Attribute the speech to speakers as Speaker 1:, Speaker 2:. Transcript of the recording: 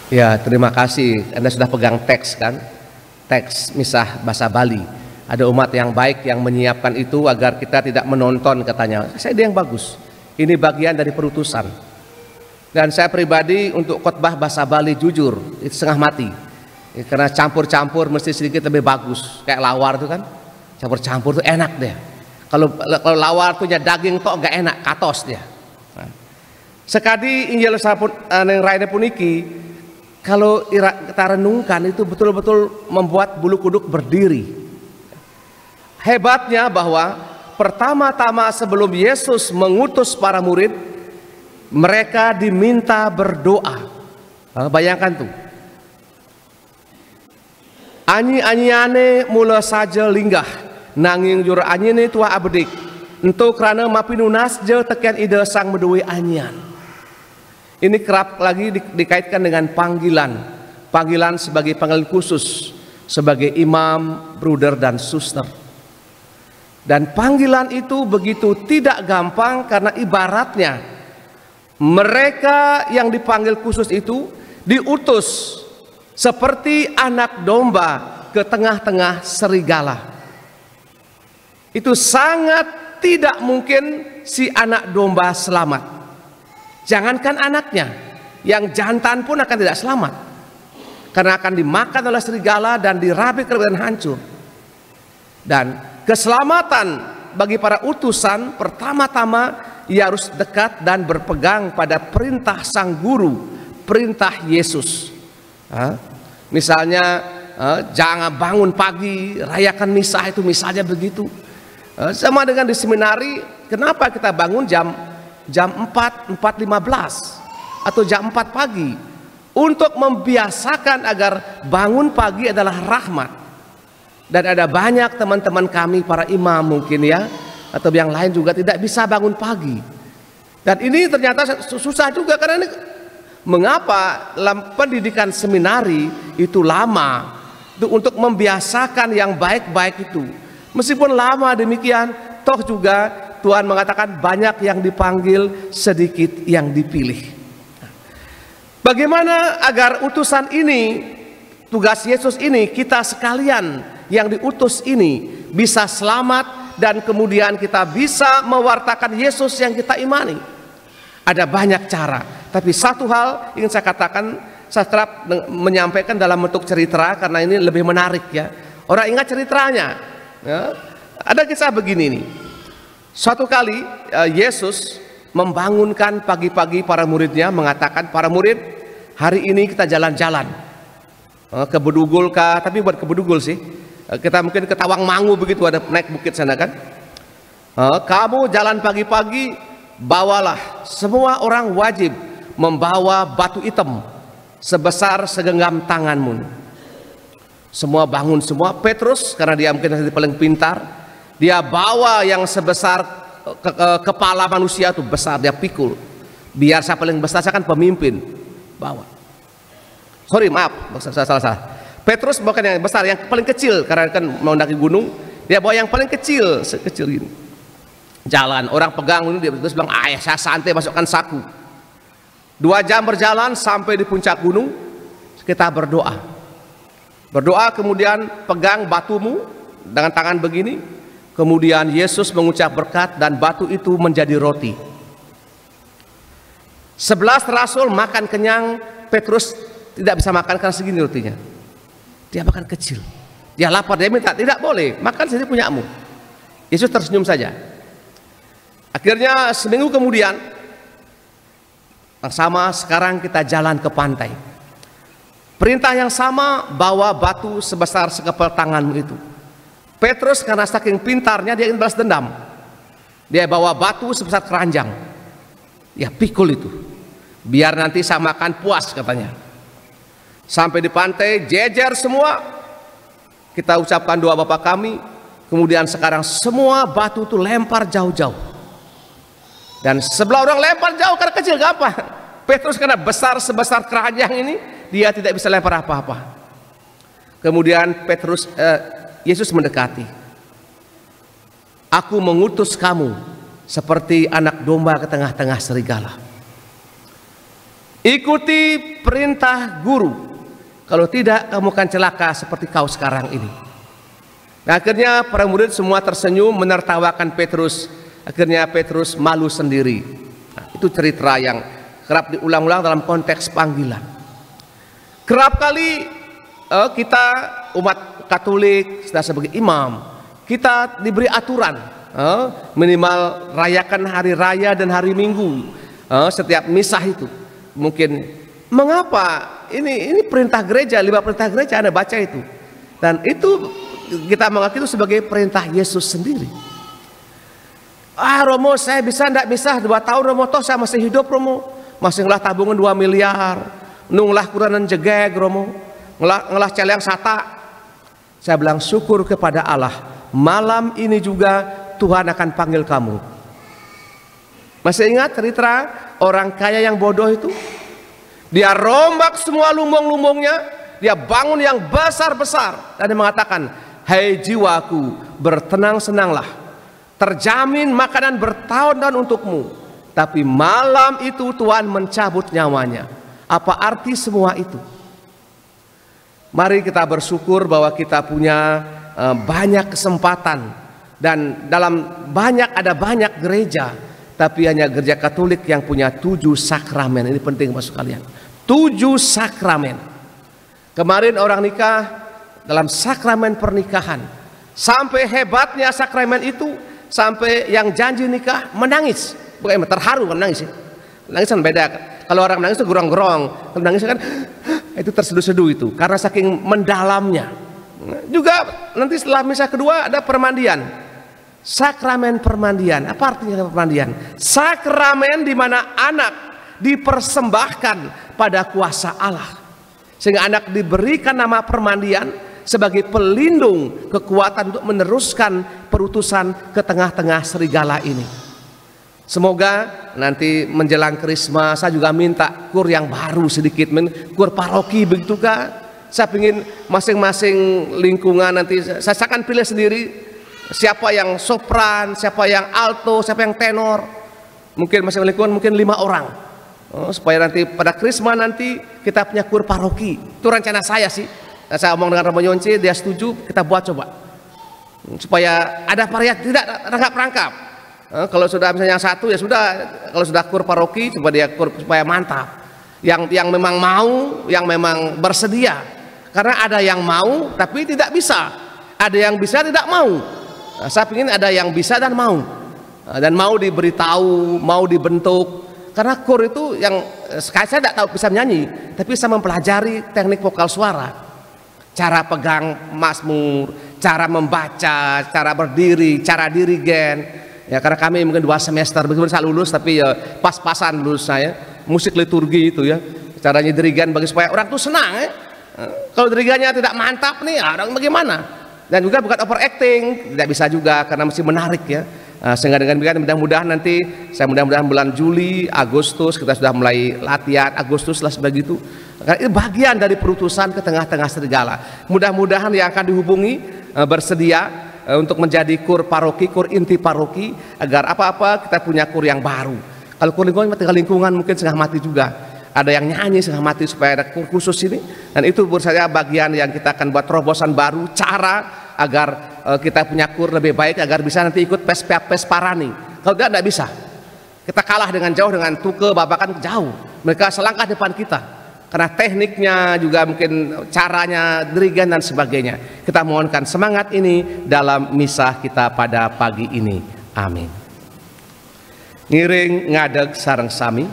Speaker 1: Ya, terima kasih. Anda sudah pegang teks kan? Teks Misah bahasa Bali. Ada umat yang baik yang menyiapkan itu agar kita tidak menonton katanya. Saya ide yang bagus. Ini bagian dari perutusan. Dan saya pribadi untuk khotbah bahasa Bali jujur, itu setengah mati. Karena campur-campur mesti sedikit lebih bagus. Kayak lawar itu kan. Campur-campur itu enak deh. Kalau lawar tuh daging tok gak enak, katos dia. Nah. Sekadi Injil yang raine puniki, kalau kita renungkan itu betul-betul membuat bulu kuduk berdiri. Hebatnya bahwa pertama-tama sebelum Yesus mengutus para murid, mereka diminta berdoa. Bayangkan tuh. Anyi-anyiane mula saja linggah, nanging jur anyine tua abedik. Ento kerana mapinunas je tekian ide sang medui anyian. Ini kerap lagi dikaitkan dengan panggilan. Panggilan sebagai panggilan khusus, sebagai imam, bruder dan suster. Dan panggilan itu begitu tidak gampang karena ibaratnya mereka yang dipanggil khusus itu diutus seperti anak domba ke tengah-tengah serigala. Itu sangat tidak mungkin si anak domba selamat. Jangankan anaknya, yang jantan pun akan tidak selamat. Karena akan dimakan oleh serigala dan dirabik dan hancur. Dan keselamatan bagi para utusan pertama-tama ia harus dekat dan berpegang pada perintah sang guru, perintah Yesus. Misalnya jangan bangun pagi, rayakan misa, itu misalnya begitu. Sama dengan di seminari, kenapa kita bangun jam 4.15 atau jam 4 pagi? Untuk membiasakan agar bangun pagi adalah rahmat. Dan ada banyak teman-teman kami para imam mungkin ya, atau yang lain juga tidak bisa bangun pagi. Dan ini ternyata susah juga karena ini, mengapa dalam pendidikan seminari itu lama itu untuk membiasakan yang baik-baik itu. Meskipun lama demikian, toh juga Tuhan mengatakan banyak yang dipanggil, sedikit yang dipilih. Bagaimana agar utusan ini, tugas Yesus ini, kita sekalian yang diutus ini bisa selamat dan kemudian kita bisa mewartakan Yesus yang kita imani? Ada banyak cara, tapi satu hal ingin saya katakan, saya kerap menyampaikan dalam bentuk cerita karena ini lebih menarik ya. Orang ingat ceritanya ya. Ada kisah begini nih. Suatu kali Yesus membangunkan pagi-pagi para muridnya, mengatakan, para murid, hari ini kita jalan-jalan ke Bedugul kah, tapi buat ke Bedugul sih, kita mungkin ke Tawangmangu begitu, ada naik bukit sana kan. Kamu jalan pagi-pagi, bawalah, semua orang wajib membawa batu hitam sebesar segenggam tanganmu. Semua bangun semua. Petrus, karena dia mungkin paling pintar, dia bawa yang sebesar kepala manusia itu besar, dia pikul. Biar saya paling besar, saya kan pemimpin, bawa. Sorry, maaf, salah. Petrus bukan yang besar, yang paling kecil, karena kan mau mendaki gunung, dia bawa yang paling kecil, sekecil gini. Jalan, orang pegang ini, dia terus bilang, ayah saya santai, masukkan saku. 2 jam berjalan sampai di puncak gunung, kita berdoa. Berdoa kemudian pegang batumu dengan tangan begini, kemudian Yesus mengucap berkat dan batu itu menjadi roti. 11 rasul makan kenyang, Petrus tidak bisa makan karena segini rotinya. Dia makan kecil. Dia lapar, dia minta, tidak boleh, makan sendiri punyamu. Yesus tersenyum saja. Akhirnya seminggu kemudian, sama sekarang kita jalan ke pantai. Perintah yang sama, bawa batu sebesar sekepal tanganmu itu. Petrus karena saking pintarnya dia ingin balas dendam. Dia bawa batu sebesar keranjang. Ya pikul itu. Biar nanti saya makan puas katanya. Sampai di pantai jejer semua. Kita ucapkan doa Bapa kami. Kemudian sekarang semua batu itu lempar jauh-jauh. Dan sebelah orang lempar jauh karena kecil gak apa. Petrus karena besar sebesar keranjang ini, dia tidak bisa lempar apa-apa. Kemudian Yesus mendekati. Aku mengutus kamu seperti anak domba ke tengah-tengah serigala. Ikuti perintah guru. Kalau tidak, kamu akan celaka seperti kau sekarang ini. Nah, akhirnya para murid semua tersenyum menertawakan Petrus. Akhirnya Petrus malu sendiri. Nah, itu cerita yang kerap diulang-ulang dalam konteks panggilan. Kerap kali kita umat Katolik sudah sebagai imam, kita diberi aturan minimal rayakan hari raya dan hari Minggu setiap misah itu. Mungkin mengapa ini perintah gereja, 5 perintah gereja Anda baca itu, dan itu kita mengaku itu sebagai perintah Yesus sendiri. Romo, saya bisa ndak misah 2 tahun Romo, toh saya masih hidup Romo, masih ngelah tabungan 2 miliar, nunglah kuranan jegeg Romo, ngelah celeng sata. Saya bilang syukur kepada Allah, malam ini juga Tuhan akan panggil kamu. Masih ingat cerita orang kaya yang bodoh itu? Dia rombak semua lumbung-lumbungnya, dia bangun yang besar-besar, dan dia mengatakan, hai jiwaku, bertenang-senanglah, terjamin makanan bertahun-tahun untukmu, tapi malam itu Tuhan mencabut nyawanya. Apa arti semua itu? Mari kita bersyukur bahwa kita punya banyak kesempatan, dan ada banyak gereja, tapi hanya gereja Katolik yang punya 7 sakramen. Ini penting masuk kalian. 7 sakramen. Kemarin orang nikah dalam sakramen pernikahan. Sampai hebatnya sakramen itu, sampai yang janji nikah menangis. Bukan terharu, menangis. Menangis kan beda. Kalau orang menangis itu gerong-gerong. Kalau menangis kan itu terseduh-seduh itu, karena saking mendalamnya. Juga nanti setelah misa kedua ada permandian. Sakramen permandian. Apa artinya permandian? Sakramen di mana anak dipersembahkan pada kuasa Allah, sehingga anak diberikan nama permandian sebagai pelindung kekuatan untuk meneruskan perutusan ke tengah-tengah serigala ini. Semoga nanti menjelang Krisma saya juga minta kur yang baru sedikit, kur paroki begitu kah? Saya ingin masing-masing lingkungan nanti saya akan pilih sendiri siapa yang sopran, siapa yang alto, siapa yang tenor. Mungkin masing lingkungan mungkin 5 orang. Supaya nanti pada Krisma nanti kita punya kur paroki. Itu rencana saya sih. Nah, saya omong dengan Romo Yonce, dia setuju, kita buat coba. Supaya ada variasi, tidak rangkap-rangkap. Kalau sudah misalnya yang satu ya sudah, kalau sudah kur paroki coba dia kur supaya mantap. Yang memang mau, yang memang bersedia. Karena ada yang mau tapi tidak bisa, ada yang bisa tidak mau. Nah, saya ingin ada yang bisa dan mau diberitahu, mau dibentuk. Karena kur itu yang saya tidak tahu bisa menyanyi, tapi bisa mempelajari teknik vokal suara, cara pegang mazmur, cara membaca, cara berdiri, cara dirigen. Ya, karena kami mungkin 2 semester begitu saya lulus, tapi ya pas-pasan lulus saya musik liturgi itu ya, caranya dirigen bagi supaya orang tuh senang ya. Kalau dirigannya tidak mantap nih, orang bagaimana? Dan juga bukan overacting, tidak bisa juga karena mesti menarik ya. Sehingga dengan demikian mudah-mudahan nanti mudah-mudahan bulan Juli, Agustus kita sudah mulai latihan, Agustus lah begitu. Karena itu bagian dari perutusan ke tengah-tengah serigala. Mudah-mudahan yang akan dihubungi bersedia untuk menjadi kur paroki, kur inti paroki, agar apa-apa kita punya kur yang baru. Kalau kur lingkungan mungkin setengah mati juga. Ada yang nyanyi setengah mati supaya ada kur khusus ini. Dan itu menurut saya bagian yang kita akan buat terobosan baru, cara agar kita punya kur lebih baik, agar bisa nanti ikut pesparani. Kalau tidak bisa. Kita kalah dengan jauh dengan Tuke, Babakan jauh. Mereka selangkah depan kita. Karena tekniknya juga mungkin caranya, dirigen dan sebagainya. Kita mohonkan semangat ini dalam misa kita pada pagi ini. Amin. Ngiring ngadeg sareng sami.